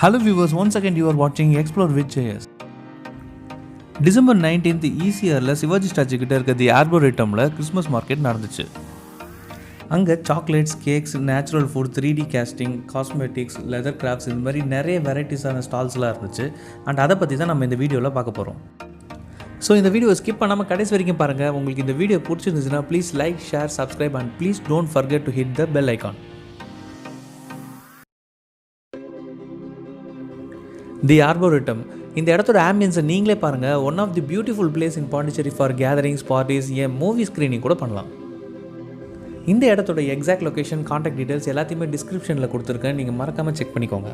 Hello viewers, once again you are watching Explore with JS. December 19th ECRல Sivaji statue கிட்ட இருக்க the ஆர்போரேட்டமில் Christmas market நடந்துச்சு. அங்கே chocolates, cakes, natural food, 3D casting, cosmetics, leather crafts இந்த மாதிரி நிறைய வெரைட்டிஸான ஸ்டால்ஸ்லாம் இருந்துச்சு. அண்ட் அதை பற்றி தான் நம்ம இந்த வீடியோவில் பார்க்க போகிறோம். ஸோ இந்த வீடியோ ஸ்கிப் பண்ணாமல் கடைசி வரைக்கும் பாருங்கள். உங்களுக்கு இந்த வீடியோ பிடிச்சிருந்துச்சுன்னா please like, share, subscribe and please don't forget to hit the bell icon. The Arboretum, இந்த இடத்தோட ஆம்பியன்ஸை நீங்களே பாருங்கள். One of the beautiful place in Pondicherry for gatherings, parties, ஏன் மூவி ஸ்க்ரீனிங் கூட பண்ணலாம். இந்த இடத்தோட எக்ஸாக்ட் லொக்கேஷன், கான்டாக்ட் டீட்டெயில்ஸ் எல்லாத்தையுமே டிஸ்கிரிப்ஷனில் கொடுத்துருக்கேன். நீங்கள் மறக்காமல் செக் பண்ணிக்கோங்க.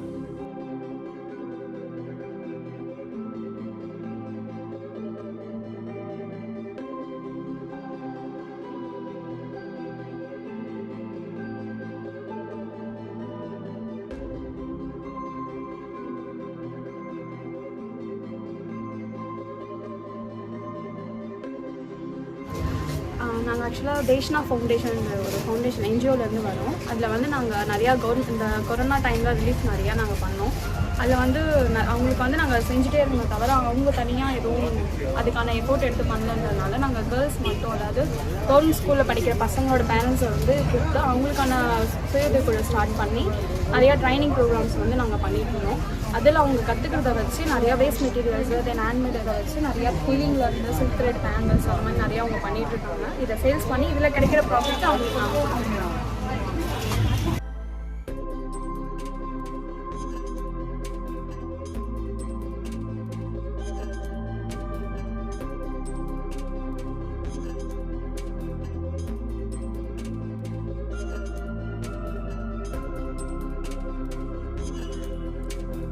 நாங்கள் ஆக்சுவலாக தேஷ்னா ஃபவுண்டேஷன் ஒரு ஃபவுண்டேஷன் என்ஜிஓலேருந்து வரோம். அதில் வந்து நாங்கள் நிறையா இந்த கொரோனா டைமில் ரிலீஃப் நிறையா நாங்கள் பண்ணோம். அதில் வந்து அவங்களுக்கு வந்து நாங்கள் செஞ்சுட்டே இருந்தோம் தவிர அவங்க தனியாக எதுவும் அதுக்கான எஃபோர்ட் எடுத்து பண்ணலன்றதுனால நாங்கள் கேர்ள்ஸ் மட்டும், அதாவது கவர்மெண்ட் ஸ்கூலில் படிக்கிற பசங்களோட பேரண்ட்ஸை வந்து கூப்பிட்டு அவங்களுக்கான சுயதொழில் ஸ்டார்ட் பண்ணி நிறையா ட்ரைனிங் ப்ரோக்ராம்ஸ் வந்து நாங்கள் பண்ணிட்டு இருந்தோம். அதில் அவங்க கற்றுக்கிறத வச்சு நிறையா வேஸ்ட் மெட்டீரியல்ஸு, தென் ஹேண்ட்மேட் இதை வச்சு நிறையா குயிலிங்லேருந்து சில்க் த்ரெட் பேங்கிள்ஸ் அந்த மாதிரி நிறையா அவங்க பண்ணிகிட்டு இருக்காங்க. இதை சேல்ஸ் பண்ணி இதில் கிடைக்கிற ப்ராஃபிட் அவங்களுக்கு நாங்கள் கொடுக்குறோம்.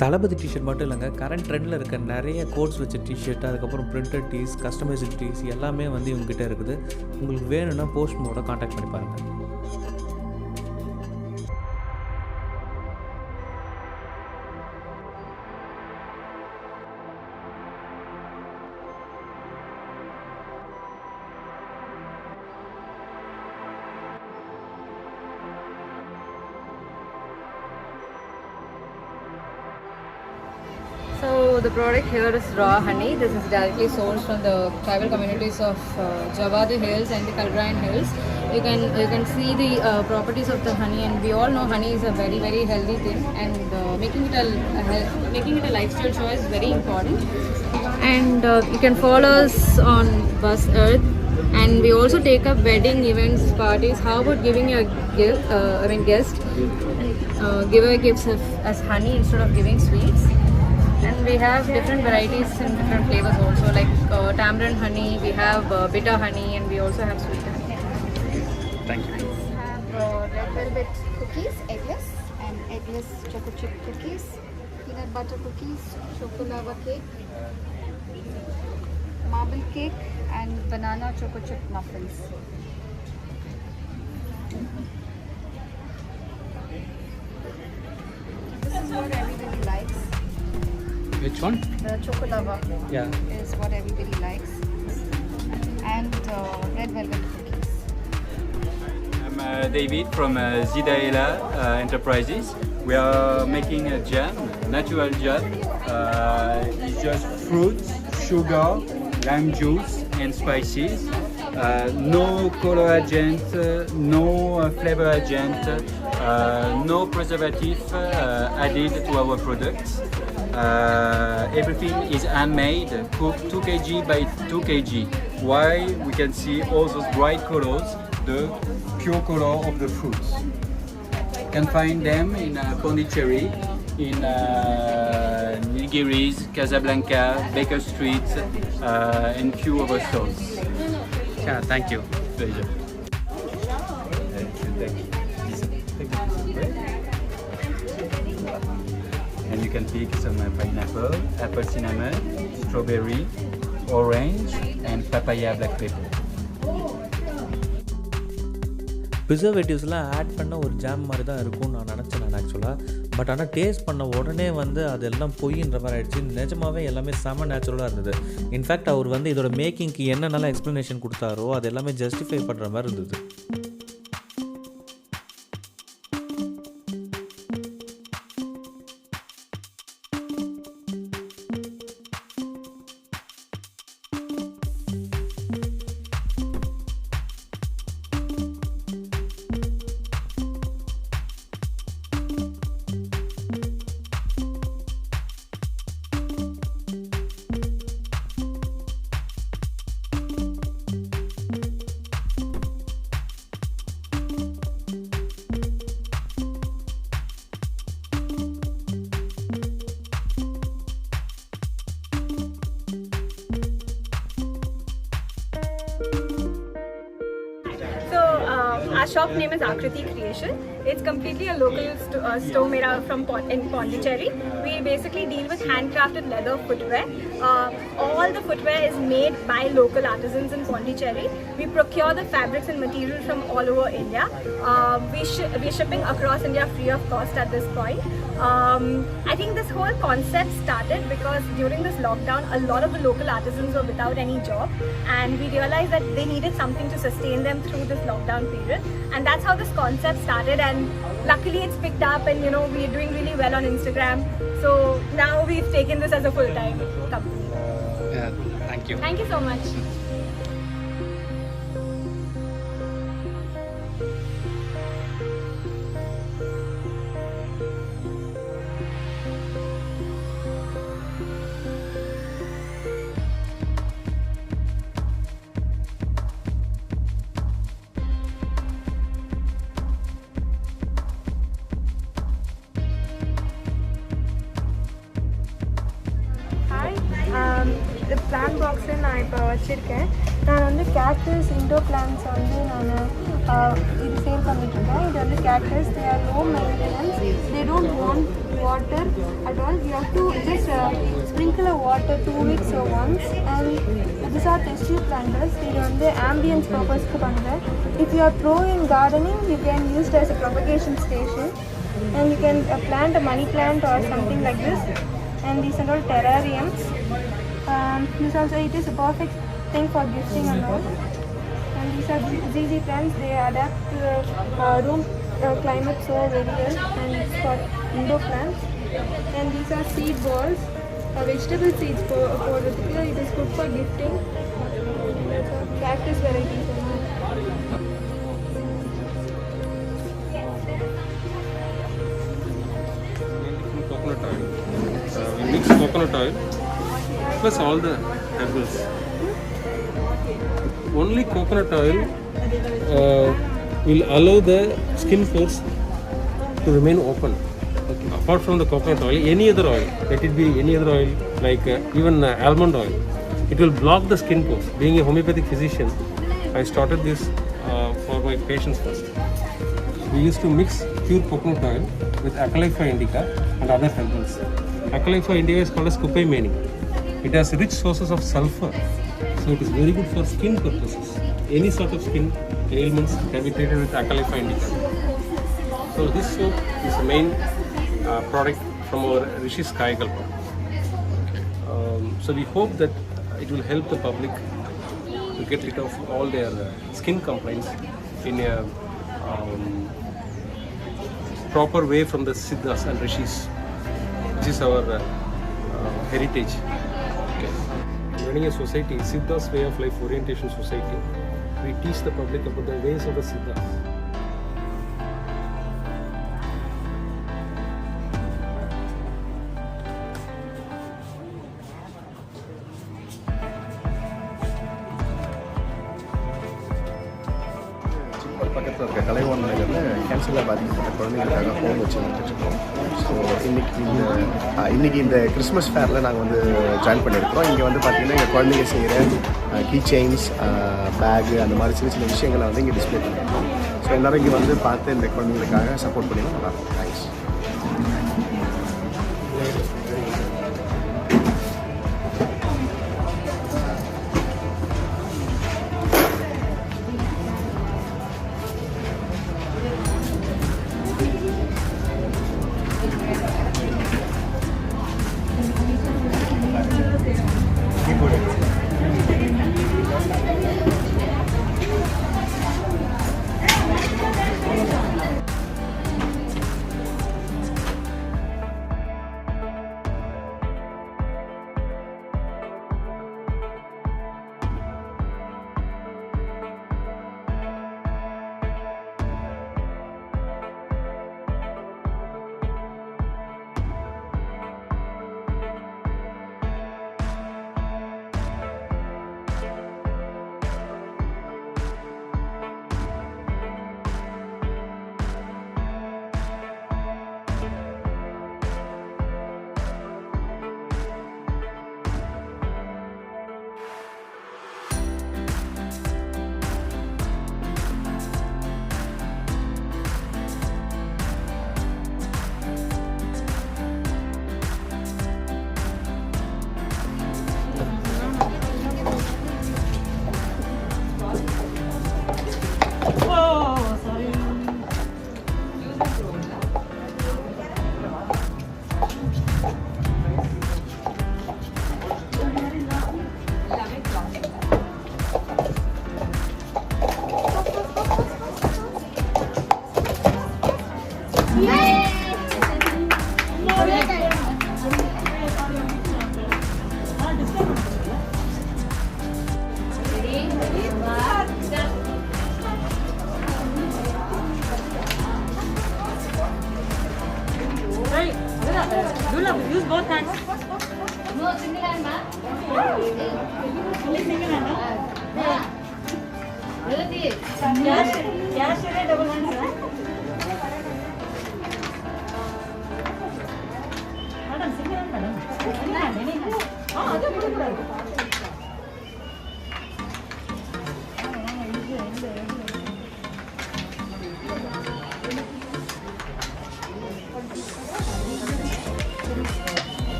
தளபதி டிஷர்ட் மட்டும் இல்லைங்க, கரண்ட் ட்ரெண்டில் இருக்க நிறைய கோட்ஸ் வச்ச டிஷர்ட், அதுக்கப்புறம் பிரிண்டட் டீஸ், கஸ்டமைஸ்டு டீஸ் எல்லாமே வந்து இவங்ககிட்ட இருக்குது. உங்களுக்கு வேணும்னா போஸ்ட் மோட கான்டாக்ட் பண்ணி பாருங்கள். So the product here is raw honey. This is directly sourced from the tribal communities of Javadi Hills and the Kalrain Hills. You can see the properties of the honey, and we all know honey is a very very healthy thing, and making it a lifestyle choice is very important. And you can follow us on Bus Earth, and we also take up wedding events, parties. How about giving your guest giveaway gifts as honey instead of giving sweets? And we have different varieties and different flavors also, like tamarind honey, we have bitter honey, and we also have sweet honey. Thank you. We have red velvet cookies, eggless, and eggless choco chip cookies, peanut butter cookies, chocolava cake, marble cake, and banana choco chip muffins. This is what everybody likes. Which one? The chocolava Yeah. is what everybody likes, and red velvet cookies. I'm David from Zidaela Enterprises. We are making a jam, natural jam. It's just fruits, sugar, lime juice, and spices. No color agent, no flavor agent, no preservative added to our products. Everything is handmade, cooked 2 kg by 2 kg. Why? We can see all those bright colors, the pure color of the fruits. You can find them in Pondicherry, in Nilgiris, Casablanca, Baker Street, and few other stores. Yeah, thank you. Pleasure. And you can pick some pineapple, apple cinnamon, strawberry, orange, and papaya black pepper. ப்ரிசர்வேட்டிவ்ஸ்லாம் add பண்ண ஒரு jam மாதிரி தான் இருக்கும்னு நான் நினச்சேன் ஆக்சுவலாக. But ஆனால் டேஸ்ட் பண்ண உடனே வந்து அதெல்லாம் பொய்ன்ற மாதிரி ஆகிடுச்சு. நிஜமாகவே எல்லாமே செம நேச்சுரலாக இருந்தது. இன்ஃபேக்ட் அவர் வந்து இதோட மேக்கிங்க்கு என்னென்னலாம் எக்ஸ்ப்ளனேஷன் கொடுத்தாரோ அது எல்லாமே ஜஸ்டிஃபை பண்ணுற மாதிரி இருந்தது. shop name is Akriti Creation. It's completely a local store made out from in Pondicherry. We basically deal with handcrafted leather footwear. All the footwear is made by local artisans in Pondicherry. We procure the fabrics and materials from all over India. We're shipping across India free of cost at this point. I think this whole concept started because during this lockdown, a lot of the local artisans were without any job, and we realized that they needed something to sustain them through this lockdown period, and that's how this concept started. And luckily it's picked up, and we're doing really well on Instagram, so now we've taken this as a full-time company. Yeah, thank you. Thank you so much. இந்த plan பாக்ஸில் நான் இப்போ வச்சுருக்கேன். நான் வந்து cactus indoor plans வந்து நான் இது சேல் பண்ணிட்டுருக்கேன். இது வந்து cactus, they are low maintenance, they don't want water at all. You have to just sprinkle water 2 weeks once. And this are desk planters. இது வந்து ஆம்பியன்ஸ் பர்பஸ்க்கு பண்ணுறேன். If you are pro in gardening, you can use as a propagation station, and you can plant a money plant or something like this. And these are all terrariums. This also, it is a perfect thing for gifting and all. And these are ZZ plants. They adapt to the room climate so very well, and it's for indoor plants. And these are seed balls, vegetable seeds for particular. It is good for gifting. Cactus varieties and all. Coconut oil. We mix coconut oil plus all the herbals. Only coconut oil will allow the skin pores to remain open. Okay. Apart from the coconut oil, any other oil, let it be any other oil like even almond oil, it will block the skin pores. Being a homeopathic physician, I started this for my patients first. We used to mix pure coconut oil with Acalypha indica and other herbals. Acalypha indica is called as Cupimani. It has rich sources of sulfur, so it is very good for skin purposes. Any sort of skin ailments can be treated with Acalypha indica. So this soap is the main product from our Rishi's Kayakalpa. So we hope that it will help the public to get rid of all their skin complaints in a proper way from the Siddhas and Rishis, which is our heritage. Okay. Running a society, Siddhas Way of Life Orientation Society, we teach the public about the ways of the Siddhas. பக்கத்தில் இருக்க கலைவாணி நகரில் கேன்சரில் பாதிக்கப்பட்ட குழந்தைங்களுக்காக home வச்சு வந்துட்டுருக்கோம். So இன்றைக்கி இந்த Christmas ஃபேரில் நாங்கள் வந்து ஜாயின் பண்ணியிருக்கிறோம். இங்கே வந்து பார்த்திங்கன்னா எங்கள் குழந்தைங்க செய்கிற கீ செயின்ஸ், பேகு, அந்த மாதிரி சின்ன சின்ன விஷயங்களை வந்து இங்கே டிஸ்பிளே பண்ணியிருக்கோம். ஸோ எல்லோரும் இங்கே வந்து பார்த்து இந்த குழந்தைங்களுக்காக சப்போர்ட் பண்ணி நல்லாயிருக்கும். Thanks.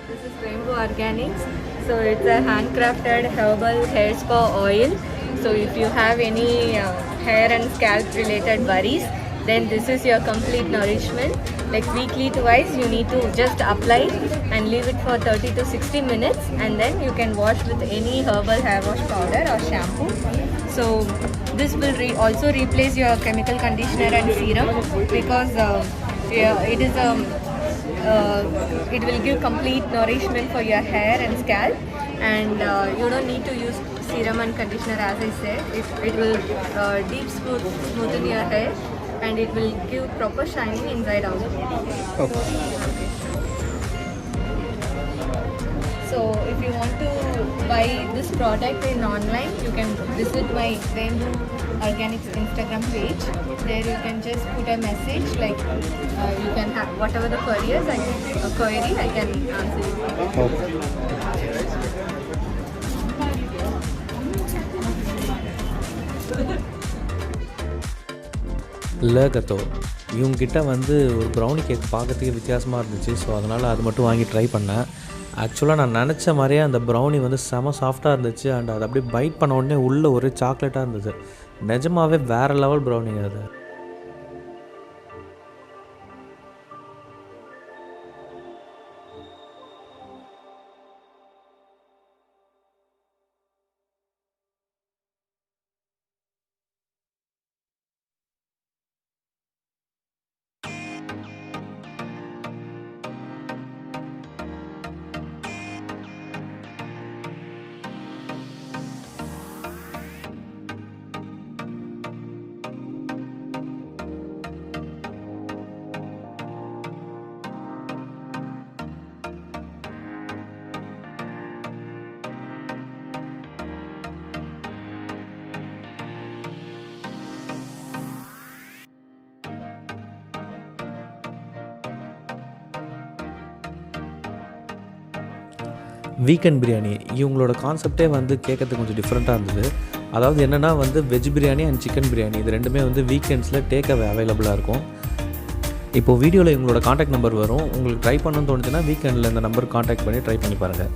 This is Rainbow Organics. So it's a handcrafted herbal hair spa oil. So if you have any hair and scalp related worries, then this is your complete nourishment. Like weekly twice you need to just apply and leave it for 30 to 60 minutes, and then you can wash with any herbal hair wash powder or shampoo. So this will also replace your chemical conditioner and serum, because it is it will give complete nourishment for your hair and scalp, and you don't need to use serum and conditioner. As I said, it will deep smoothen your hair, and it will give proper shining inside out. Okay. So if you want to buy this product in online, you can visit my Rainbow Organics Instagram page. There you can just put a message, like you can have whatever the query, I can answer you. Okay. லகத்தோ இவங்ககிட்ட வந்து ஒரு brownie cake பார்க்கறதுக்கு வித்தியாசமாக இருந்துச்சு. So அதனால் அது மட்டும் வாங்கி ட்ரை பண்ணேன். ஆக்சுவலாக நான் நினச்ச மாதிரியே அந்த ப்ரௌனி வந்து செம சாஃப்டாக இருந்துச்சு. அண்ட் அது அப்படியே பைட் பண்ண உடனே உள்ளே ஒரு சாக்லேட்டாக இருந்தது. நிஜமாகவே வேறு லெவல் ப்ரௌனி அது. வீக்கெண்ட் பிரியாணி இவங்களோட கான்செப்டே வந்து கேட்கறதுக்கு கொஞ்சம் டிஃப்ரெண்ட்டாக இருந்தது. அதாவது என்னென்னா வந்து veg biryani and chicken biryani இது ரெண்டுமே வந்து வீக்கெண்ட்ஸில் டேக் அவே அவைலபிளாக இருக்கும். இப்போது வீடியோவில் இவங்களோட காண்டாக்ட் நம்பர் வரும். உங்களுக்கு ட்ரை பண்ணணும்னு தோணுச்சுன்னா வீக்கெண்டில் இந்த நம்பருக்கு காண்டாக்ட் பண்ணி ட்ரை பண்ணி பாருங்கள்.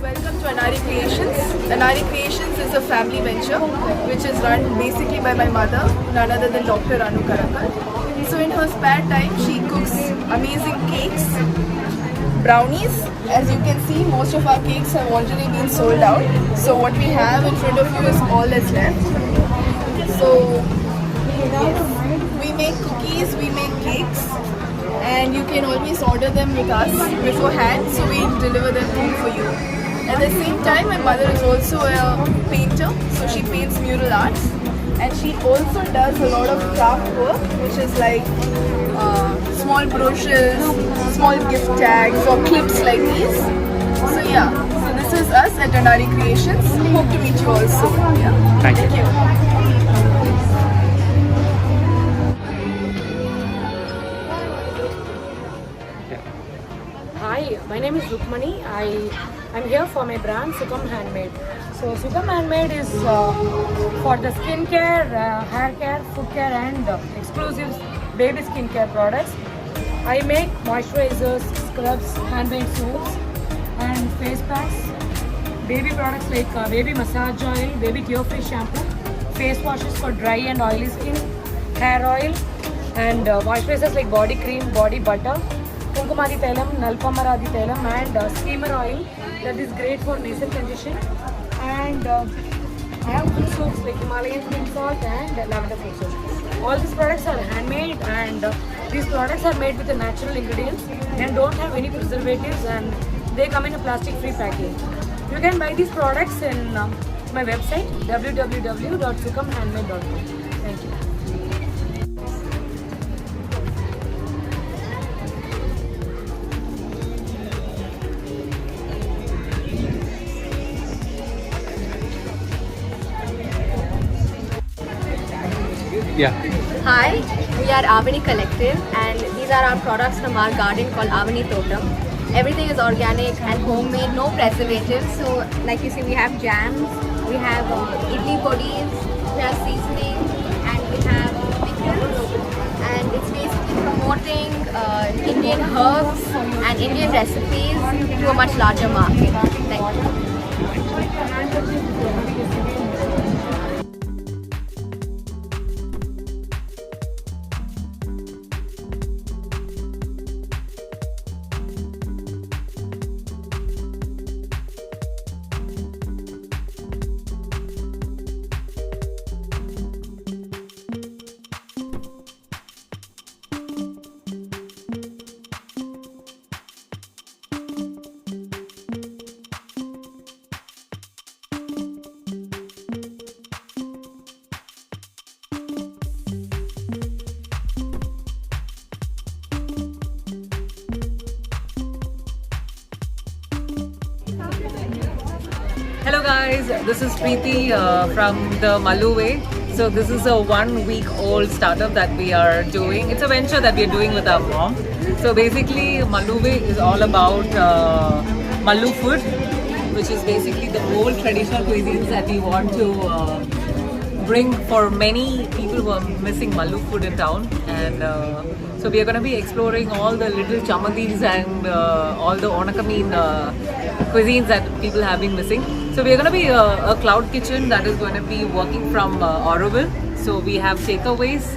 Welcome to Anari Creations. Anari Creations is a family venture which is run basically by my mother, none other than Dr. Anu Karakkal. So in her spare time, she cooks amazing cakes, brownies. As you can see, most of our cakes have already been sold out. So what we have in front of you is all that's left. So yes, we make cookies, we make cakes, and you can always order them with us beforehand, so we deliver them home for you. At the same time, my mother is also a painter, so she paints mural arts, and she also does a lot of craft work, which is like small brochures, small gift tags or clips like these. So yeah, so this is us at Anari Creations. Hope to meet you all soon. Yeah. Thank you. Hi, my name is Rukmani. I'm here for my brand Sukam Handmade. So Sukam Handmade is for the skincare, hair care, food care and exclusive baby skincare products. I make moisturizers, scrubs, handmade soaps and face packs. Baby products like baby massage oil, baby tear-free shampoo, face washes for dry and oily skin, hair oil and moisturizers like body cream, body butter, Kumkumadi Tailam, Nalpamaradi Tailam and steamer oil that is great for nasal congestion, and I have food soaps like Himalayan pink salt and lavender food soap. All these products are handmade, and these products are made with the natural ingredients and don't have any preservatives, and they come in a plastic-free package. You can buy these products in my website www.sukamhandmade.com. Thank you. Yeah. Hi, we are Avani Collective, and these are our products from our garden called Avani Totem. Everything is organic and homemade, no preservatives. So, like you see, we have jams, we have idli podis, we have seasoning, and we have pickles. And it's basically promoting Indian herbs and Indian recipes to a much larger market. Thank you. Hello guys, this is Preeti from the Mallu Way. So this is a 1 week old startup that we are doing. It's a venture that we are doing with our mom. So basically Mallu Way is all about Mallu food, which is basically the old traditional cuisines that we want to bring for many people who are missing Mallu food in town. And so we are going to be exploring all the little chamadis and all the Onakamin cuisines that people have been missing. So we are going to be a cloud kitchen that is going to be working from Auroville. So we have takeaways,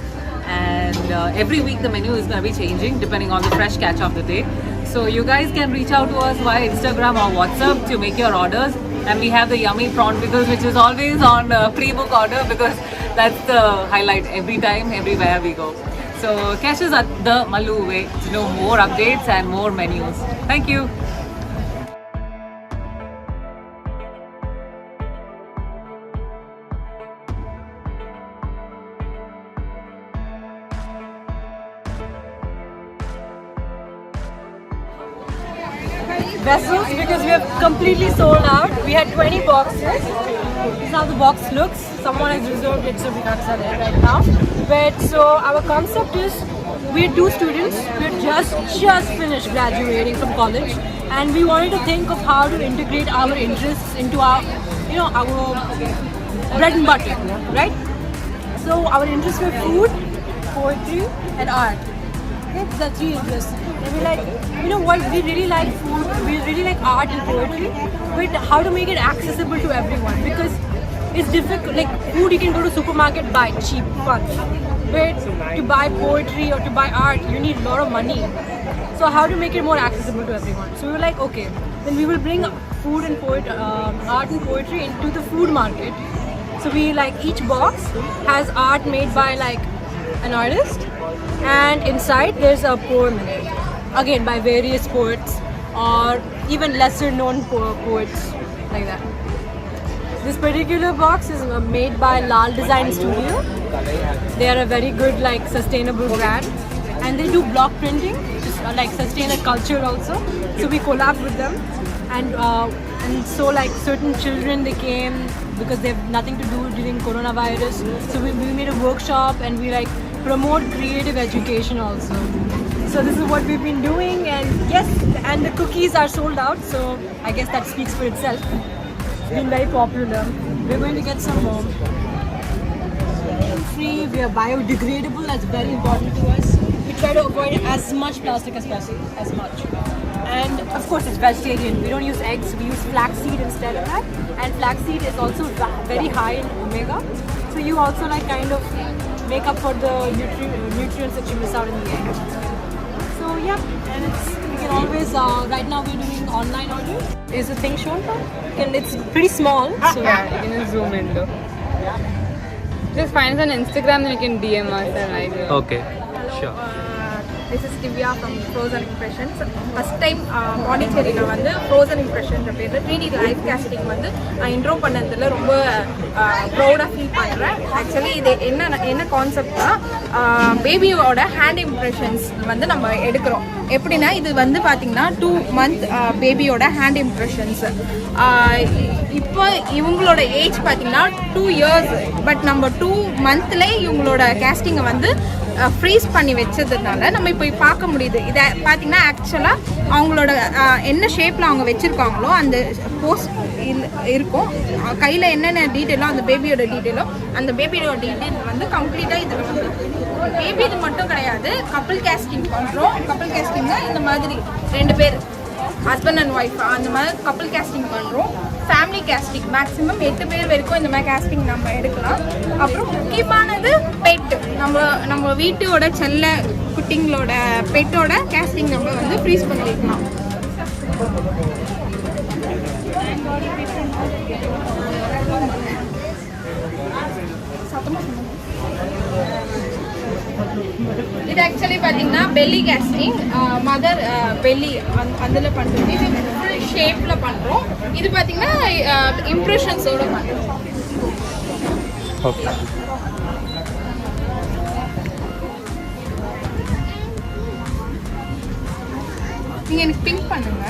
and every week the menu is going to be changing depending on the fresh catch of the day. So you guys can reach out to us via Instagram or WhatsApp to make your orders. And we have the yummy prawn pickles, which is always on pre-book order because that's the highlight every time, everywhere we go. So catch us at the Mallu Way to know more updates and more menus. Thank you. Vessels, because we have completely sold out. We had 20 boxes. This is how the box looks. Someone has reserved it, so we can't sell it right now. But so our concept is, we're 2 students. We're just finished graduating from college, and we wanted to think of how to integrate our interests into our, our bread and butter, right? So our interests were food, poetry, and art. Okay, these are 3 interests. And we're like, you know what, we really like food, we really like art and poetry, but how to make it accessible to everyone, because it's difficult. Like food, you can go to supermarket, buy cheap, fun, but to buy poetry or to buy art, you need a lot of money. So how to make it more accessible to everyone? So we were like, okay, then we will bring food and art and poetry into the food market. So we each box has art made by an artist, and inside there's a poem in it, again by various poets or even lesser known poets, like that. This particular box is made by Lal Design Studio. They are a very good sustainable brand, and they do block printing, just sustain a culture also. So we collab with them, and so certain children, they came because they have nothing to do during coronavirus. So we made a workshop, and we promote creative education also. So this is what we've been doing, and yes, and the cookies are sold out, so I guess that speaks for itself. It's been very popular. We're going to get some more. Free, we are biodegradable, that's very important to us. We try to avoid as much plastic as possible, as much. And of course it's vegetarian. We don't use eggs, we use flaxseed instead of that. And flaxseed is also very high in omega. So you also kind of make up for the nutrients that you miss out in the egg. So yeah, and we can always, right now we're doing online orders. Is the thing shown? And it's pretty small, so Yeah, you can zoom in though. Just find us on Instagram and you can DM us and like. Okay, sure. This is Divya from Frozen Impressions. First time பாண்டிச்சேரியில் வந்து frozen இம்ப்ரெஷன்ற பேரில் 3D live casting வந்து நான் intro பண்ணதில் ரொம்ப ப்ரௌடாக feel பண்ணுறேன். Actually இது என்ன கான்செப்ட்னா பேபியோட ஹேண்ட் இம்ப்ரெஷன்ஸ் வந்து நம்ம எடுக்கிறோம். எப்படின்னா இது வந்து பார்த்திங்கன்னா 2 month பேபியோட ஹேண்ட் இம்ப்ரெஷன்ஸ். இப்போ இவங்களோட ஏஜ் பார்த்திங்கன்னா 2 years. பட் நம்ம 2 monthல இவங்களோட கேஸ்டிங்கை வந்து ஃப்ரீஸ் பண்ணி வச்சதுனால நம்ம இப்போ பார்க்க முடியுது. இதை பார்த்தீங்கன்னா ஆக்சுவலாக அவங்களோட என்ன ஷேப்பில் அவங்க வச்சுருக்காங்களோ அந்த போஸ் இருக்கும். கையில் என்னென்ன டீட்டெயிலோ அந்த பேபியோட டீட்டெயிலோ அந்த பேபியோட டீட்டெயில் வந்து கம்ப்ளீட்டாக இதில் வந்து பேபி இது மட்டும் கிடையாது. கப்பிள் கேஸ்டிங் பண்ணுறோம். கப்பிள் கேஸ்டிங்னா இந்த மாதிரி 2 பேர் ஹஸ்பண்ட் அண்ட் ஒய்ஃப் அந்த மாதிரி கப்பிள் கேஸ்டிங் பண்ணுறோம். ஃபேமிலி கேஸ்டிங் மேக்ஸிமம் 8 பேர் வரைக்கும் இந்த மாதிரி கேஸ்டிங் நம்ம எடுக்கலாம். அப்புறம் முக்கியமானது பெட், நம்ம வீட்டோட செல்ல குட்டிங்களோட பெட்டோட கேஸ்டிங் நம்ம வந்து ஃப்ரீஸ் பண்ணி வைக்கலாம். இது ஆக்சுவலி பார்த்தீங்கன்னா பெல்லி கேஸ்டிங், மதர் பெல்லி அதில் பண்ணுறோம். இது ஃபுல் ஷேப்பில் பண்ணுறோம். இது பார்த்தீங்கன்னா இம்ப்ரெஷன்ஸோடு பண்ணுறோம். ஓகே. நீங்கள் எனக்கு பிங்க் பண்ணுங்க,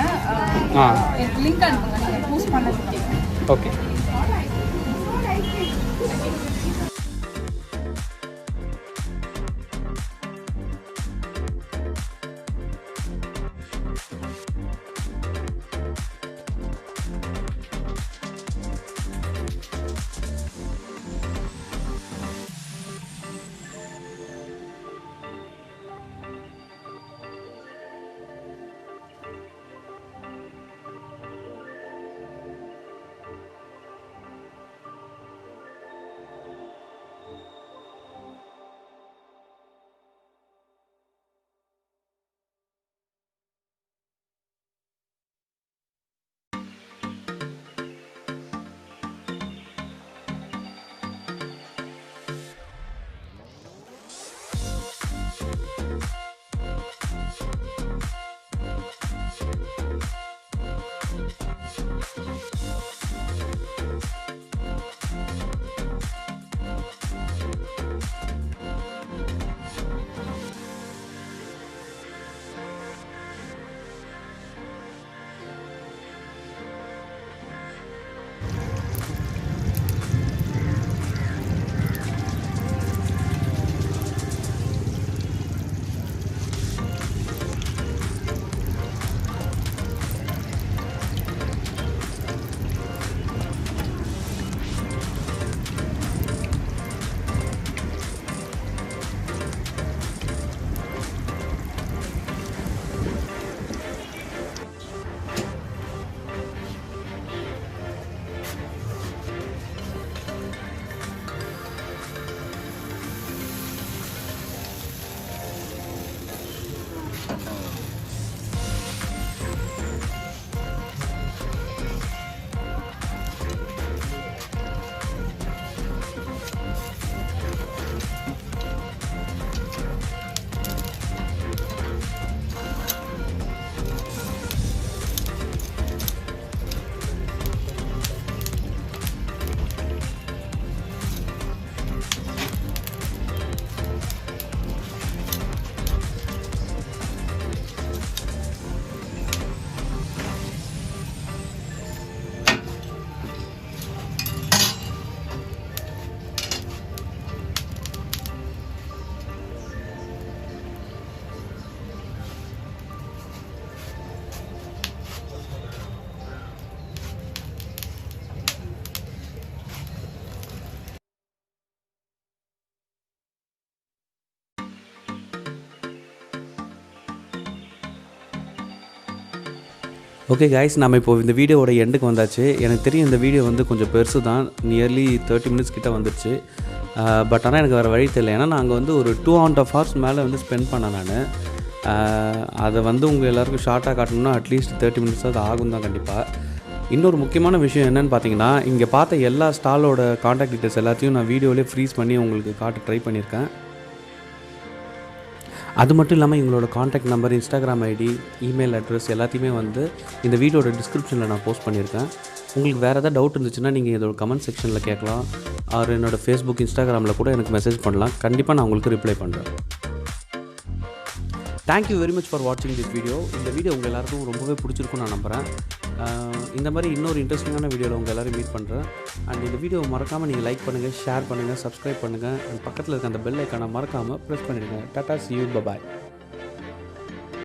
எனக்கு லிங்க் அனுப்புங்க, நீங்கள் போஸ்ட் பண்ணதுக்கு. ஓகே. ஓகே கைஸ், நம்ம இப்போ இந்த வீடியோவோட எண்டுக்கு வந்தாச்சு. எனக்கு தெரியும் இந்த வீடியோ வந்து கொஞ்சம் பெருசு தான், நியர்லி 30 minutes கிட்ட வந்துடுச்சு. பட் ஆனால் எனக்கு வேறு வழி தெரியல. ஏன்னா நாங்கள் வந்து ஒரு 2.5 hours மேலே வந்து ஸ்பெண்ட் பண்ணேன் நான். அதை வந்து உங்கள் எல்லாருக்கும் ஷார்ட்டாக காட்டணும்னா அட்லீஸ்ட் 30 minutes அது ஆகும் தான் கண்டிப்பாக. இன்னொரு முக்கியமான விஷயம் என்னென்னு பார்த்தீங்கன்னா, இங்கே பார்த்த எல்லா ஸ்டாலோட காண்டாக்ட் டீட்டெயில்ஸ் எல்லாத்தையும் நான் வீடியோவிலே ஃப்ரீஸ் பண்ணி உங்களுக்கு காட்ட ட்ரை பண்ணியிருக்கேன். அது மட்டும் இல்லாமல் எங்களோட contact number, Instagram ID, email address எல்லாத்தையுமே வந்து இந்த வீடியோட டிஸ்கிரிப்ஷனில் நான் போஸ்ட் பண்ணியிருக்கேன். உங்களுக்கு வேறு எதாவது டவுட் இருந்துச்சுன்னா நீங்கள் இதோட கமெண்ட் செக்ஷனில் கேட்கலாம். ஆர் என்னோடய ஃபேஸ்புக், இன்ஸ்டாகிராமில் கூட எனக்கு மெசேஜ் பண்ணலாம். கண்டிப்பாக நான் உங்களுக்கு ரிப்ளை பண்ணுறேன். தேங்க்யூ வெரி மச் ஃபார் வாட்சிங் திஸ் வீடியோ. இந்த வீடியோ உங்கள் எல்லாருக்கும் ரொம்பவே பிடிச்சிருக்குன்னு நான் நம்புகிறேன். இந்த மாதிரி இன்னொரு இன்ட்ரெஸ்டிங்கான வீடியோவில் உங்கள் எல்லோரும் மீட் பண்ணுறேன். அண்ட் இந்த வீடியோ மறக்காமல் நீங்கள் லைக் பண்ணுங்கள், ஷேர் பண்ணுங்கள், சப்ஸ்கிரைப் பண்ணுங்கள். அண்ட் பக்கத்தில் இருக்க அந்த பெல் ஐக்கானை மறக்காமல் ப்ரெஸ் பண்ணிவிடுங்க. Tata, see you, bye bye.